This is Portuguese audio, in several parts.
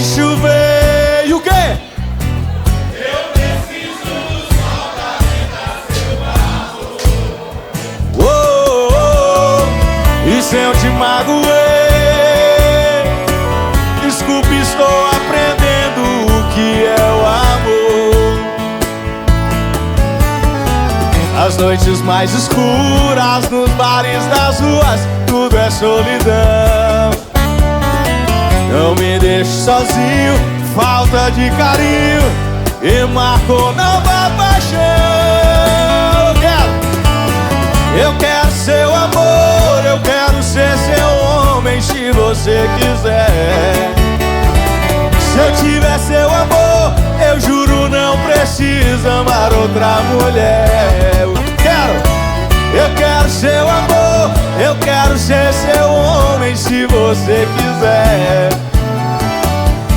chover. E o quê? Eu preciso do sol pra aguentar seu amor. Oh, oh, oh. E se eu te magoei, desculpe, estou aprendendo o que é o amor. As noites mais escuras, nos bares das ruas, tudo é solidão. Não me deixe sozinho, falta de carinho e marcou nova paixão. Eu quero seu amor, eu quero ser seu homem se você quiser. Se eu tiver seu amor, eu juro não preciso amar outra mulher. Eu quero seu amor, eu quero ser seu homem se você quiser.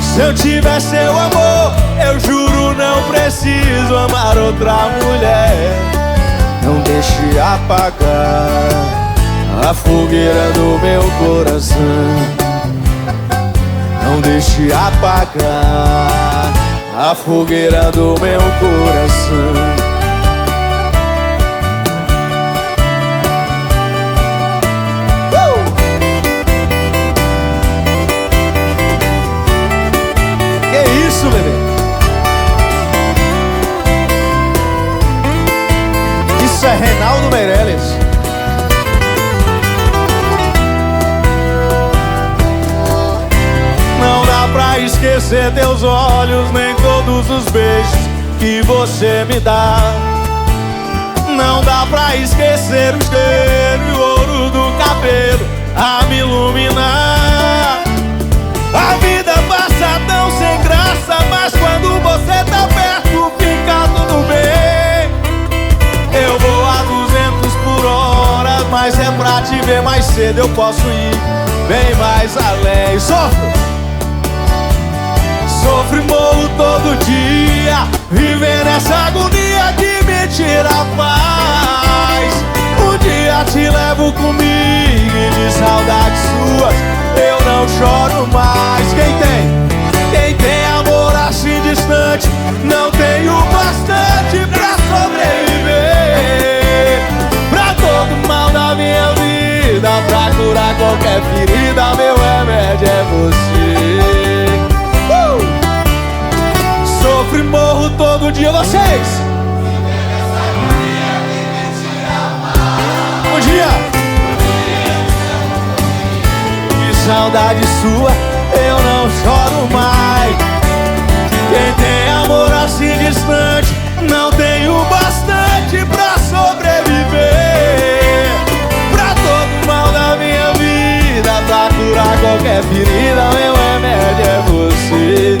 Se eu tiver seu amor, eu juro não preciso amar outra mulher. Não deixe apagar a fogueira do meu coração. Não deixe apagar a fogueira do meu coração. Que isso, bebê? Isso é Reinaldo Meirelles. Não dá pra esquecer teus olhos, nem todos os beijos que você me dá. Não dá pra esquecer o cheiro e o ouro do cabelo a me iluminar. A vida passa tão sem graça, mas quando você tá perto fica tudo bem. Eu vou a 200 por hora, mas é pra te ver mais cedo. Eu posso ir bem mais além. Sofro e morro todo dia, vivendo essa agonia que me tira a paz. Um dia te levo comigo e de saudades suas eu não choro mais. Quem tem amor assim distante, não tem o bastante pra sobreviver. Pra todo mal da minha vida, pra curar qualquer ferida, meu remédio é você. Sofro e morro todo dia, vocês. Bom dia. De saudade sua eu não choro mais. Quem tem amor assim distante, não tem o bastante pra sobreviver. Pra todo mal da minha vida, pra curar qualquer ferida, meu remédio é você.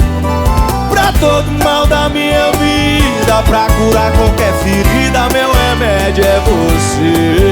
Pra todo mal da minha vida, pra curar qualquer ferida, meu remédio é você.